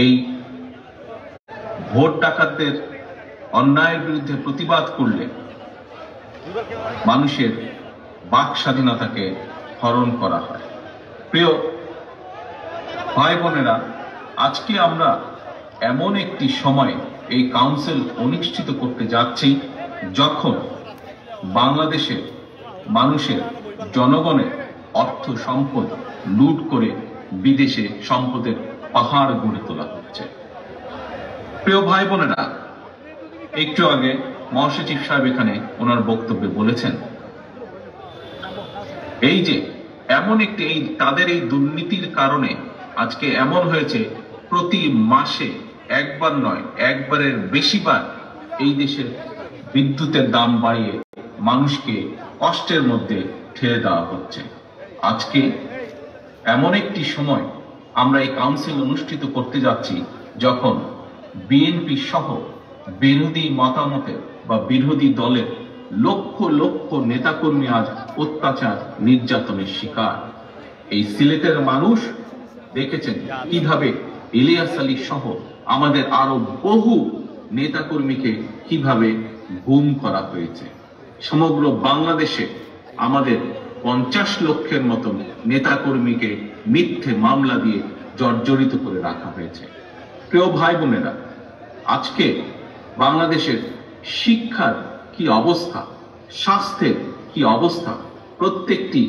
এই ভোট ডাকাতদের অন্যায়ের বিরুদ্ধে প্রতিবাদ করলে মানুষের বাক স্বাধীনতাকে হরণ করা হয়। প্রিয় ভাই বোনেরা, আজকে আমরা এমন একটি সময় এই কাউন্সিল অনুষ্ঠিত করতে যাচ্ছি যখন বাংলাদেশের মানুষের জনগণের অর্থ সম্পদ লুট করে বিদেশে সম্পদের পাহাড় গড়ে তোলা হচ্ছে। প্রিয় ভাই বোনেরা, একটু আগে মহাসচিব সাহেব এখানে ওনার বক্তব্যে বলেছেন এই যে এমন একটি তাদের এই দুর্নীতির কারণে আজকে এমন হয়েছে প্রতি মাসে একবার নয় একবারের বেশিবার এই দেশের বিদ্যুতের দাম বাড়িয়ে মানুষকে কষ্টের মধ্যে ঠেলে দেওয়া হচ্ছে। আজকে এমন একটি সময় আমরা এই কাউন্সিল অনুষ্ঠিত করতে যাচ্ছি যখন বিএনপি সহ বিরোধী মতামতের বা বিরোধী দলের লক্ষ লক্ষ নেতাকর্মী আজ অত্যাচার নির্যাতনের শিকার। এই সিলেটের মানুষ দেখেছেন কিভাবে ইলিয়াস আলী সহ আমাদের আরো বহু নেতাকর্মীকে কিভাবে গুম করা হয়েছে। সমগ্র বাংলাদেশে আমাদের 50 লক্ষের মতন নেতাকর্মীকে মিথ্যে মামলা দিয়ে জর্জরিত করে রাখা হয়েছে। প্রিয় ভাই বোনেরা, আজকে বাংলাদেশের শিক্ষার কি অবস্থা, স্বাস্থ্যের কি অবস্থা, প্রত্যেকটি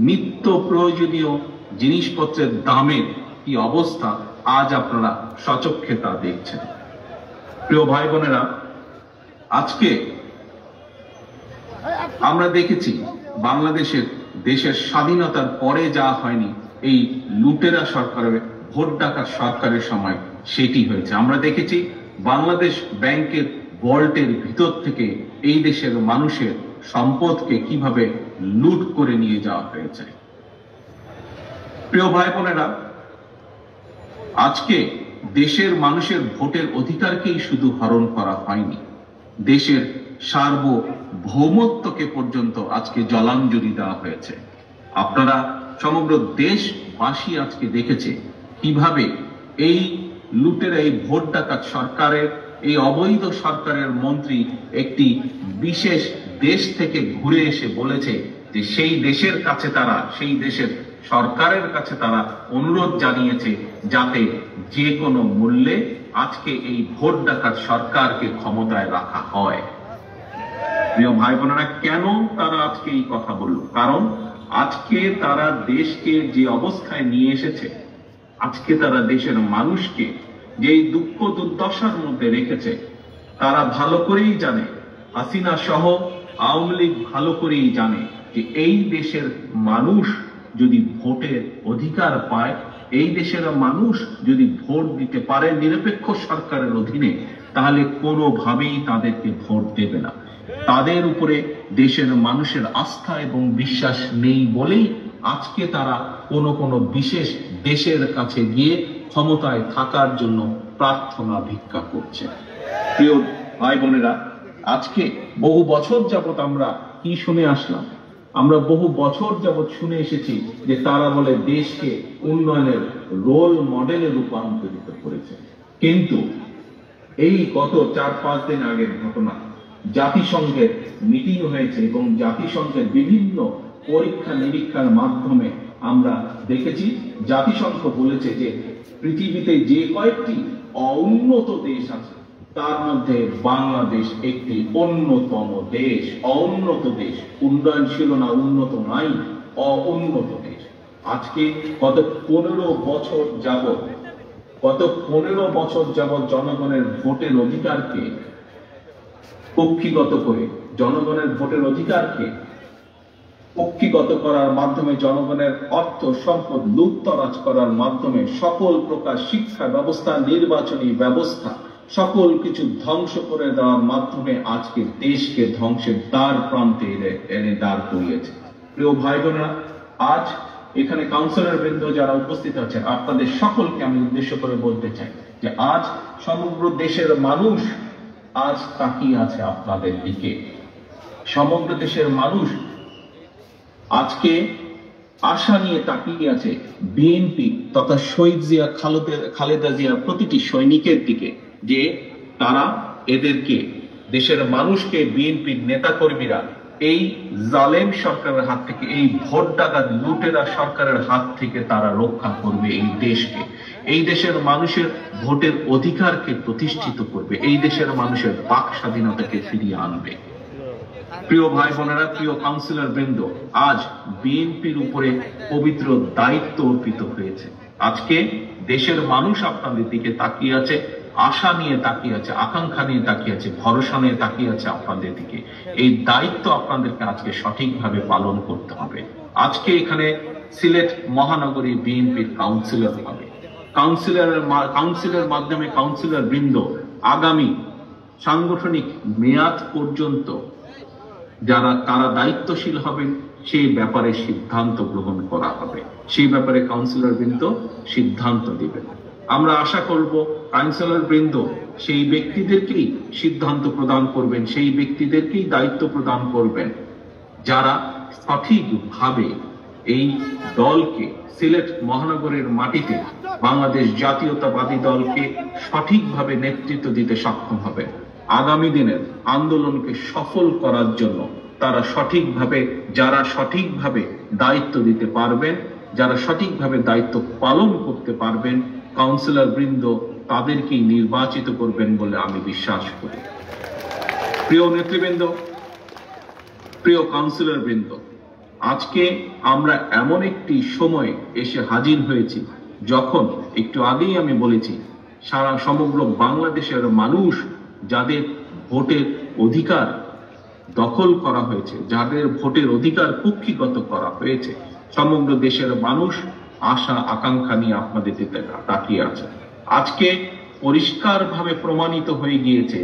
নিত্য প্রয়োজনীয় জিনিসপত্রের দামের কি অবস্থা আজ আপনারা সচক্ষে তা দেখছেন। প্রিয় ভাই বোনেরা, আজকে আমরা দেখেছি বাংলাদেশের দেশের স্বাধীনতার পরে যা হয়নি এই লুটেরা সরকারের ভোট ডাকাত সরকারের সময় সেটি হয়েছে। আমরা দেখেছি বাংলাদেশ ব্যাংকের ভল্টের ভিতর থেকে এই দেশের মানুষের সম্পদকে কিভাবে লুট করে নিয়ে যাওয়া হয়েছে। প্রিয় ভাই বোনেরা, আজকে দেশের মানুষের ভোটের অধিকারকেই শুধু হরণ করা হয়নি, দেশের সার্বভৌমত্বকে পর্যন্ত আজকে জলাঞ্জলি দেওয়া হয়েছে। আপনারা সমগ্র দেশবাসী আজকে দেখেছে কিভাবে এই লুটের এই ভোট ডাকাত সরকারের এই অবৈধ সরকারের মন্ত্রী একটি বিশেষ দেশ থেকে ঘুরে এসে বলেছে যে সেই দেশের কাছে তারা, সেই দেশের সরকারের কাছে তারা অনুরোধ জানিয়েছে যাতে যে কোনো মূল্যে আজকে এই ভোট ডাকাত সরকারকে ক্ষমতায় রাখা হয়। প্রিয় ভাই বোনেরা, কেন তারা আজকে এই কথা বলল? কারণ আজকে তারা দেশকে যে অবস্থায় নিয়ে এসেছে, আজকে তারা দেশের মানুষকে যে দুঃখ দুর্দশার মধ্যে রেখেছে, তারা ভালো করেই জানে, হাসিনা সহ আওয়ামী লীগ ভালো করেই জানে যে এই দেশের মানুষ যদি ভোটের অধিকার পায়, এই দেশের মানুষ যদি ভোট দিতে পারে নিরপেক্ষ সরকারের অধীনে, তাহলে কোনোভাবেই তাদেরকে ভোট দেবে না। তাদের উপরে দেশের মানুষের আস্থা এবং বিশ্বাস নেই বলেই আজকে তারা কোনো বিশেষ দেশের কাছে গিয়ে ক্ষমতায় থাকার জন্য প্রার্থনা ভিক্ষা করছে। প্রিয় ভাই বোনেরা, আজকে বহু বছর যাবত আমরা কি শুনে আসলাম? আমরা বহু বছর যাবত শুনে এসেছি যে তারা বলে দেশকে উন্নয়নের রোল মডেলে রূপান্তরিত করেছে। কিন্তু এই গত 4-5 দিন আগের ঘটনা, জাতিসংঘের মিটিং হয়েছে এবং জাতিসংঘের বিভিন্ন পরীক্ষা নিরীক্ষার মাধ্যমে আমরা দেখেছি জাতিসংঘ বলেছে যে পৃথিবীতে যে কয়েকটি অউন্নত দেশ আছে তার মধ্যে বাংলাদেশ একটি অন্যতম দেশ। অউন্নত দেশ, উন্নয়নশীল না, উন্নত নাই, অউন্নত দেশ। আজকে গত 15 বছর যাবৎ জনগণের ভোটের অধিকারকে কক্ষিগত করে, জনগণের ভোটের অধিকারকে কক্ষিগত করার মাধ্যমে, জনগণের অর্থ সম্পদ লুটতরাজ করার মাধ্যমে সকল প্রকার শিক্ষা ব্যবস্থা, নির্বাচনী ব্যবস্থা, সকল কিছু ধ্বংস করে দেওয়ার মাধ্যমে আজকে দেশকে ধ্বংসের দ্বার প্রান্তে এনে দাঁড় করিয়েছে। প্রিয় ভাই বোনেরা, আজ এখানে কাউন্সিলর বৃন্দ যারা উপস্থিত আছেন, আপনাদের সকলকে আমি উদ্দেশ্য করে বলতে চাই যে আজ সমগ্র দেশের মানুষ আজ তাকিয়ে আছে আপনাদের দিকে। সমগ্র দেশের মানুষ আজকে আশা নিয়ে তাকিয়ে আছে বিএনপি তথা শহীদ জিয়া খালেদা জিয়ার প্রতিটি সৈনিকের দিকে যে তারা এদেরকে, দেশের মানুষকে, বিএনপির নেতাকর্মীরা এই জালেম সরকারের হাত থেকে, এই ভোট ডাকাত লুটেরা সরকারের হাত থেকে তারা রক্ষা করবে এই দেশকে। এই দেশের মানুষের ভোটের অধিকারকে প্রতিষ্ঠিত করবে, এই দেশের মানুষের বাক স্বাধীনতাকে ফিরিয়ে আনবে। প্রিয় ভাই বোনেরা, প্রিয় কাউন্সিলর বৃন্দ, আজ বিএনপির উপরে পবিত্র দায়িত্ব অর্পিত হয়েছে। আজকে দেশের মানুষ আপনাদের দিকে তাকিয়ে আছে, আশা নিয়ে তাকিয়ে আছে, আকাঙ্ক্ষা নিয়ে তাকিয়ে আছে, ভরসা নিয়ে তাকিয়ে আছে আপনাদের দিকে। এই দায়িত্ব আপনাদেরকে আজকে সঠিকভাবে পালন করতে হবে। আজকে এখানে সিলেট মহানগরী বিএনপির কাউন্সিলর হবে। কাউন্সিলর মাধ্যমে কাউন্সিলর বৃন্দ আগামী সাংগঠনিক মেয়াদ পর্যন্ত তারা দায়িত্বশীল হবেন, সেই ব্যাপারে সিদ্ধান্ত গ্রহণ করা হবে। সেই ব্যাপারে কাউন্সিলর বৃন্দ সিদ্ধান্ত দিবেন। আমরা আশা করব কাউন্সিলর বৃন্দ সেই ব্যক্তিদেরকেই সিদ্ধান্ত প্রদান করবেন, সেই ব্যক্তিদেরকেই দায়িত্ব প্রদান করবেন যারা সঠিকভাবে এই দলকে, সিলেট মহানগরের মাটিতে বাংলাদেশ জাতীয়তাবাদী দলকে সঠিকভাবে নেতৃত্ব দিতে সক্ষম হবে। আগামী দিনের আন্দোলনকে সফল করার জন্য যারা সঠিকভাবে দায়িত্ব দিতে পারবেন, যারা সঠিকভাবে দায়িত্ব পালন করতে পারবেন, কাউন্সিলর বৃন্দ তাদেরকেই নির্বাচিত করবেন বলে আমি বিশ্বাস করি। প্রিয় নেতৃবৃন্দ, প্রিয় কাউন্সিলর বৃন্দ, আজকে আমরা এমন একটি সময় এসে হাজির হয়েছি যখন, একটু আগেই আমি বলেছি, সমগ্র বাংলাদেশের মানুষ যাদের ভোটের অধিকার দখল করা হয়েছে, যাদের ভোটের অধিকার কুক্ষিগত করা হয়েছে, সমগ্র দেশের মানুষ আশা আকাঙ্ক্ষা নিয়ে আপনাদের দিকে তাকিয়ে আছে। আজকে পরিষ্কারভাবে প্রমাণিত হয়ে গিয়েছে,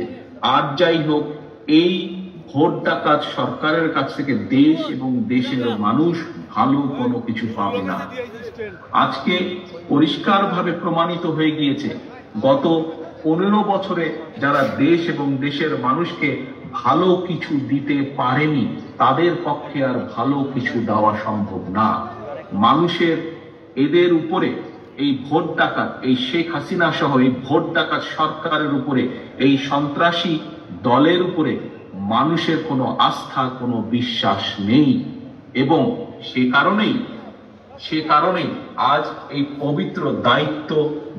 আর যাই হোক, এই ভোট ডাকাত সরকারের কাছ থেকে দেশ এবং দেশের মানুষ ভালো কোনো কিছু পাবে না। আজকে পরিষ্কারভাবে প্রমাণিত হয়ে গিয়েছে, গত 15 বছরে যারা দেশ এবং দেশের মানুষকে ভালো কিছু দিতে পারেনি, তাদের পক্ষে আর ভালো কিছু দেওয়া সম্ভব না। মানুষের এদের উপরে, এই ভোট ডাকাত, এই শেখ হাসিনা সহ এই ভোট ডাকাত সরকারের উপরে, এই সন্ত্রাসী দলের উপরে মানুষের কোনো আস্থা, কোনো বিশ্বাস নেই। এবং সে কারণেই আজ এই পবিত্র দায়িত্ব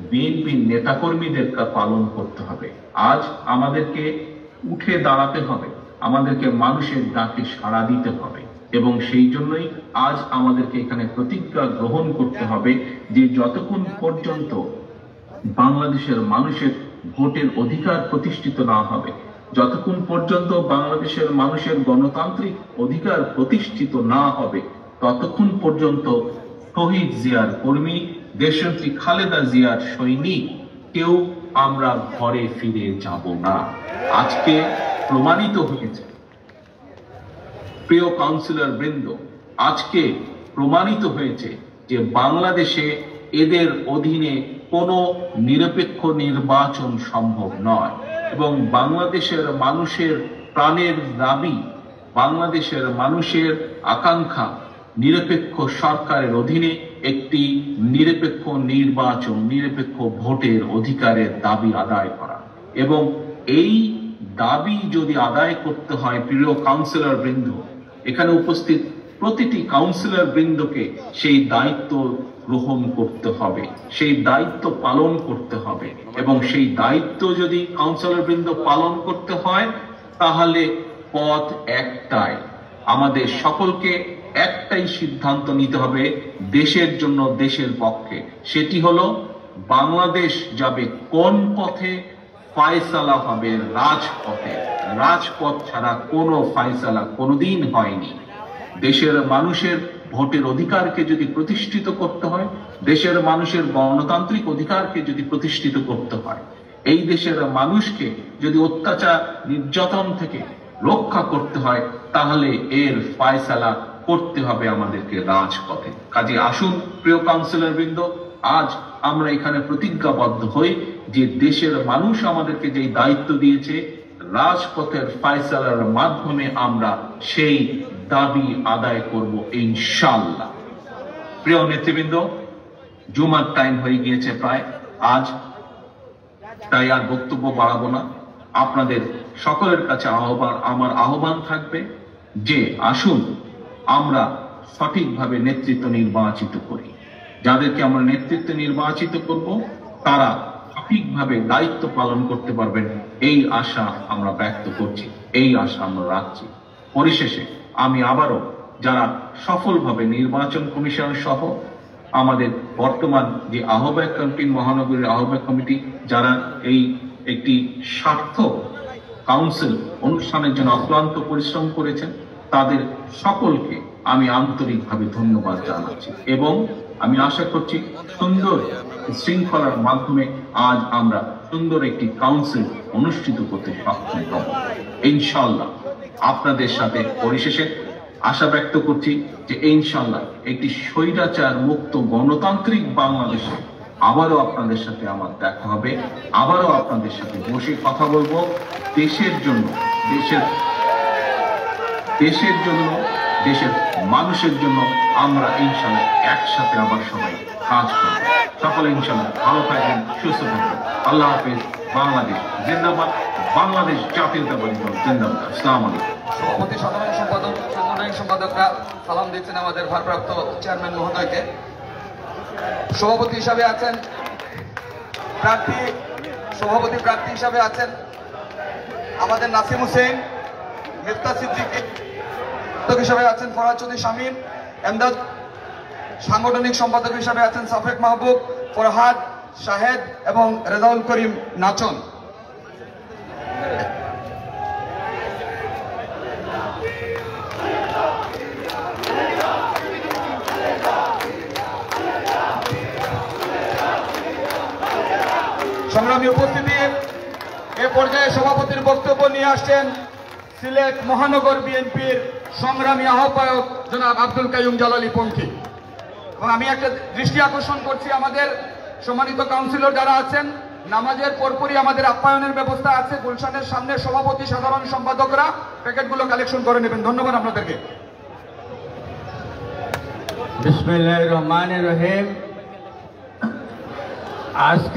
বিএনপির নেতাকর্মীদেরকে পালন করতে হবে। আজ আমাদেরকে উঠে দাঁড়াতে হবে, আমাদেরকে মানুষের ডাকে সাড়া দিতে হবে। এবং সেই জন্যই আজ আমাদেরকে এখানে প্রতিজ্ঞা গ্রহণ করতে হবে যে যতক্ষণ পর্যন্ত বাংলাদেশের মানুষের ভোটের অধিকার প্রতিষ্ঠিত না হবে, যতক্ষণ পর্যন্ত বাংলাদেশের মানুষের গণতান্ত্রিক অধিকার প্রতিষ্ঠিত না হবে, ততক্ষণ পর্যন্ত শহীদ জিয়ার কর্মী, দেশনেত্রী খালেদা জিয়ার সৈনিক কেউ আমরা ঘরে ফিরে যাব না। আজকে প্রমাণিত হয়েছে, প্রিয় কাউন্সিলর বৃন্দ, আজকে প্রমাণিত হয়েছে যে বাংলাদেশে এদের অধীনে কোনো নিরপেক্ষ নির্বাচন সম্ভব নয়। এবং বাংলাদেশের মানুষের প্রাণের দাবি, বাংলাদেশের মানুষের আকাঙ্ক্ষা নিরপেক্ষ সরকারের অধীনে একটি নিরপেক্ষ নির্বাচন, নিরপেক্ষ ভোটের অধিকারের দাবি আদায় করা। এবং এই দাবি যদি আদায় করতে হয়, প্রিয় কাউন্সিলর বৃন্দ, এখানে উপস্থিত প্রতিটি কাউন্সিলর বৃন্দকে সেই দায়িত্ব গ্রহণ করতে হবে, সেই দায়িত্ব পালন করতে হবে। এবং সেই দায়িত্ব যদি কাউন্সিলর বৃন্দ পালন করতে হয়, তাহলে পথ একটাই, আমাদের সকলকে একটাই সিদ্ধান্ত নিতে হবে দেশের জন্য, দেশের পক্ষে। সেটি হলো বাংলাদেশ যাবে কোন পথে, ফায়সালা হবে রাজপথে। রাজপথ ছাড়া কোনো ফায়সালা কোনোদিন হয়নি। দেশের মানুষের ভোটের অধিকারকে যদি প্রতিষ্ঠিত করতে হয়, দেশের মানুষের গণতান্ত্রিক অধিকারকে যদি প্রতিষ্ঠিত করতে হয়, এই দেশের মানুষকে যদি অত্যাচার নির্যাতন থেকে রক্ষা করতে হয়, তাহলে এর ফায়সালা করতে হবে আমাদেরকে রাজপথে। কাজে আসুন প্রিয় কাউন্সিলর বৃন্দ, আজ আমরা এখানে প্রতিজ্ঞাবদ্ধ হই যে দেশের মানুষ আমাদেরকে যে দায়িত্ব দিয়েছে, রাজপথের ফায়সালার মাধ্যমে আমরা সেই দাবি আদায় করব ইনশাআল্লাহ। প্রিয় নেতৃবৃন্দ, জুমার টাইম হয়ে গিয়েছে প্রায় আজ, তাই আর বক্তব্য বাড়াবো না। আপনাদের সকলের কাছে আমার আহ্বান থাকবে যে আসুন আমরা সঠিকভাবে নেতৃত্ব নির্বাচিত করি। যাদেরকে আমরা নেতৃত্ব নির্বাচিত করব তারা সঠিকভাবে দায়িত্ব পালন করতে পারবেন, এই আশা আমরা ব্যক্ত করছি, এই আশা আমরা রাখছি। পরিশেষে আমি আবারও যারা সফলভাবে নির্বাচন কমিশন সহ আমাদের বর্তমান যে আহ্বায়ক কমিটি, মহানগরীর আহ্বায়ক কমিটি, যারা এই একটি সার্থক কাউন্সিল অনুষ্ঠানের জন্য অক্লান্ত পরিশ্রম করেছেন, তাদের সকলকে আমি আন্তরিকভাবে ধন্যবাদ জানাচ্ছি এবং আমি আশা করছি সুন্দর শৃঙ্খলার মাধ্যমে আজ আমরা সুন্দর একটি কাউন্সিল অনুষ্ঠিত করতে সক্ষম হব ইনশাআল্লাহ। আপনাদের সাথে পরিশেষে আশা ব্যক্ত করছি যে ইনশাআল্লাহ একটি স্বৈরাচার মুক্ত গণতান্ত্রিক বাংলাদেশে আবারও আপনাদের সাথে আমার দেখা হবে, আবারও আপনাদের সাথে বসে কথা বলবো। দেশের জন্য, দেশের মানুষের জন্য আমরা ইনশাআল্লাহ একসাথে আবার সবাই কাজ করব। সকলে ইনশাআল্লাহ ভালো থাকবেন, সুস্থ থাকবেন। আল্লাহ হাফেজ। বাংলাদেশ জিন্দাবাদ, বাংলাদেশ জাতীয়তাবাদী দল জিন্দাবাদ। আসসালামু আলাইকুম। সভাপতি, সাধারণ সম্পাদক, সাংগঠনিক সম্পাদকরা সালাম দিচ্ছেন আমাদের ভারপ্রাপ্ত চেয়ারম্যান মহোদয়কে। সভাপতি হিসাবে আছেন সভাপতি প্রার্থী হিসাবে আছেন আমাদের নাসিম হোসেন, মিফতা সিদ্দিকী হিসাবে আছেন ফরহাদ চৌধুরী শামীম, এমদাদ সাংগঠনিক সম্পাদক হিসাবে আছেন সাফেক মাহবুব, ফরহাদ, শাহেদ এবং রেজাউল করিম নাচন। সংগ্রামী উপস্থিতি, এ পর্যায়ে সভাপতির বক্তব্য নিয়ে আসছেন সিলেট মহানগর বিএনপির সংগ্রামী আহ্বায়ক জনাব আব্দুল কাইয়ুম জালালী পঙ্খী। এবং আমি একটা দৃষ্টি আকর্ষণ করছি, আমাদের সম্মানিত কাউন্সিলর যারা আছেন, নামাজের পরপরই আমাদের আপ্যায়নের ব্যবস্থা আছে। গুলশানের সামনে সভাপতি, সাধারণ সম্পাদকরা প্যাকেটগুলো কালেকশন করে নেবেন। ধন্যবাদ আপনাদেরকে। বিসমিল্লাহির রহমানির রহিম। আজকে